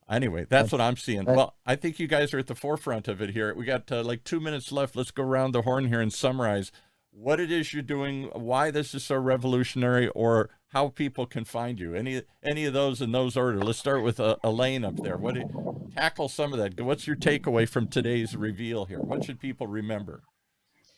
Anyway, that's what I'm seeing. Well, I think you guys are at the forefront of it here. We got like 2 minutes left. Let's go around the horn here and summarize what it is you're doing, why this is so revolutionary, or how people can find you. Any of those in those order. Let's start with Elaine up there. Tackle some of that. What's your takeaway from today's reveal here? What should people remember?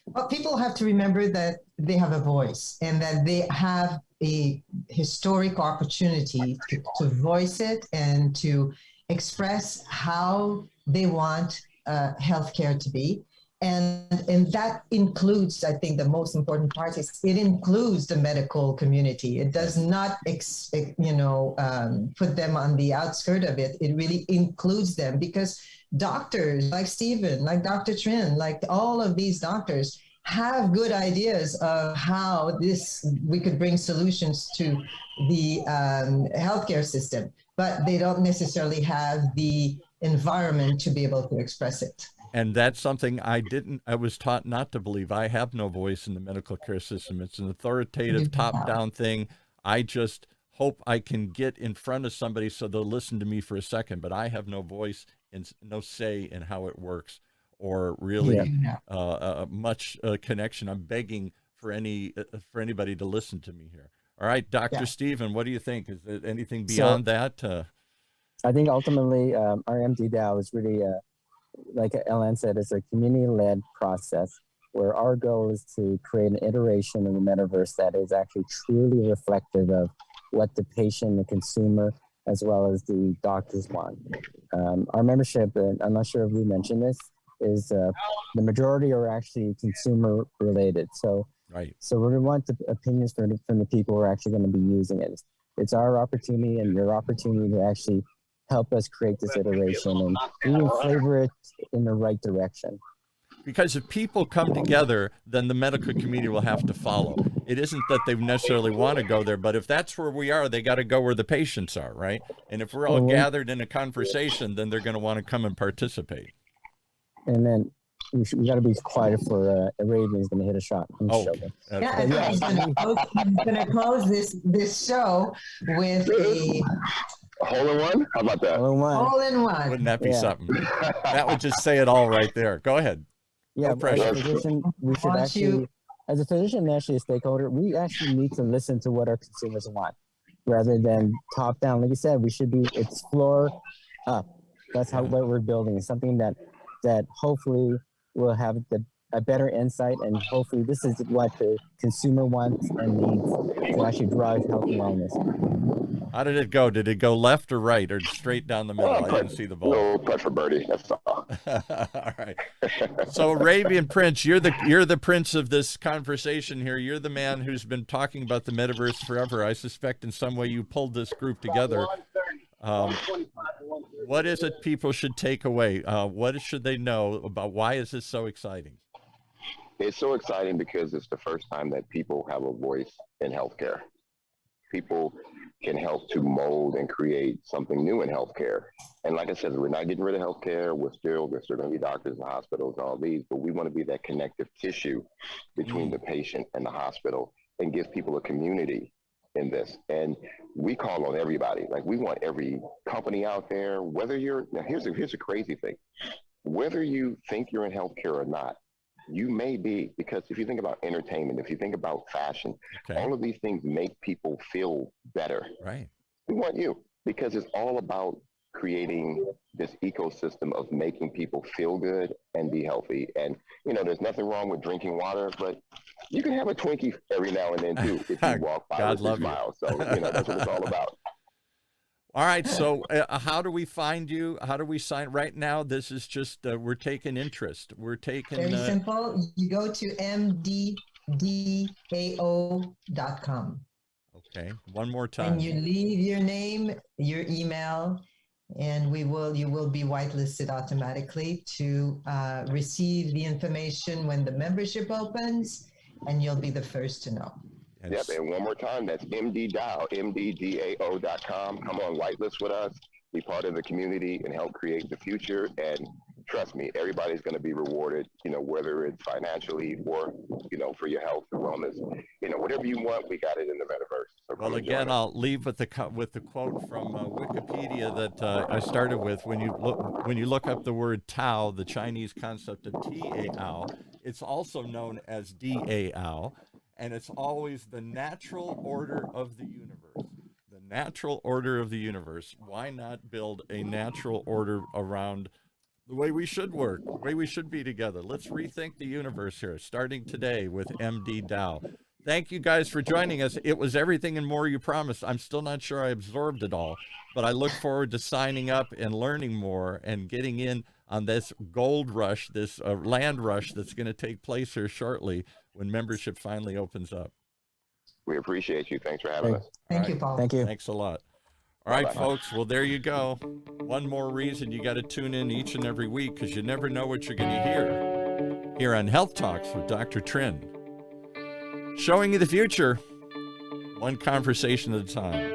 Well, people have to remember that they have a voice and that they have a historic opportunity to voice it and to express how they want healthcare to be. And that includes, I think the most important part is it includes the medical community. It does not, put them on the outskirt of it. It really includes them because doctors like Stephen, like Dr. Trinh, like all of these doctors have good ideas of how we could bring solutions to the healthcare system, but they don't necessarily have the environment to be able to express it. And that's something I was taught not to believe. I have no voice in the medical care system. It's an authoritative top-down thing. I just hope I can get in front of somebody so they'll listen to me for a second, but I have no voice and no say in how it works or really much connection. I'm begging for anybody to listen to me here. All right, Dr. Stephen, what do you think? Is there anything beyond that? I think ultimately our MDDao is really, like Ellen said, it's a community-led process where our goal is to create an iteration of the metaverse that is actually truly reflective of what the patient, the consumer, as well as the doctors want. Our membership, I'm not sure if we mentioned this, is the majority are actually consumer related. So we want the opinions from the people who are actually going to be using it. It's our opportunity and your opportunity to actually help us create this iteration and really flavor it in the right direction. Because if people come together, then the medical community will have to follow. It isn't that they necessarily want to go there, but if that's where we are, they got to go where the patients are, right? And if we're all gathered in a conversation, then they're going to want to come and participate. And then we got to be quiet for Arabian's going to hit a shot. I'm going to close this show with a hole in one. How about that? Hole in one. Wouldn't that be something? That would just say it all right there. Go ahead. Yeah, as a physician, we should actually, as a physician and actually a stakeholder, we actually need to listen to what our consumers want rather than top down. Like you said, it's floor up. That's what we're building. It's something that hopefully will have the a better insight, and hopefully this is what the consumer wants and needs to actually drive health and wellness. How did it go? Did it go left or right or straight down the middle? I didn't see the ball. No, putt for birdie. That's all. All right. So Arabian Prince, you're the prince of this conversation here. You're the man who's been talking about the metaverse forever. I suspect in some way you pulled this group together. What is it people should take away? What should they know about why is this so exciting? It's so exciting because it's the first time that people have a voice in healthcare. People can help to mold and create something new in healthcare. And like I said, we're not getting rid of healthcare. We're still going to be doctors and hospitals, all these, but we want to be that connective tissue between the patient and the hospital and give people a community in this. And we call on everybody. Like, we want every company out there, whether you're, now here's a crazy thing. Whether you think you're in healthcare or not, you may be, because if you think about entertainment, if you think about fashion, all of these things make people feel better. Right. We want you, because it's all about creating this ecosystem of making people feel good and be healthy. And, you know, there's nothing wrong with drinking water, but you can have a Twinkie every now and then too, if you walk by with a smile. So, you know, that's what it's all about. All right. So how do we find you? How do we sign? Right now, this is just, we're taking interest. We're taking... Very simple. You go to MDDao.com. Okay. One more time. And you leave your name, your email, and you will be whitelisted automatically to receive the information when the membership opens, and you'll be the first to know. Yep, and one more time, that's MDDao, MDDao.com. Come on, whitelist with us, be part of the community, and help create the future. And trust me, everybody's going to be rewarded, you know, whether it's financially or, you know, for your health and wellness. You know, whatever you want, we got it in the metaverse. So well, again, I'll leave with the quote from Wikipedia that I started with. When you look up the word Tao, the Chinese concept of T-A-O, it's also known as D-A-O. And it's always the natural order of the universe. The natural order of the universe. Why not build a natural order around the way we should work, the way we should be together? Let's rethink the universe here, starting today with MDDao. Thank you guys for joining us. It was everything and more you promised. I'm still not sure I absorbed it all, but I look forward to signing up and learning more and getting in on this gold rush, this land rush that's going to take place here shortly when membership finally opens up. We appreciate you. Thanks for having us. Thank you, Paul. Thank you. Thanks a lot. All right, folks. Well, there you go. One more reason you got to tune in each and every week, because you never know what you're going to hear here on Health Talks with Dr. Trinh. Showing you the future, one conversation at a time.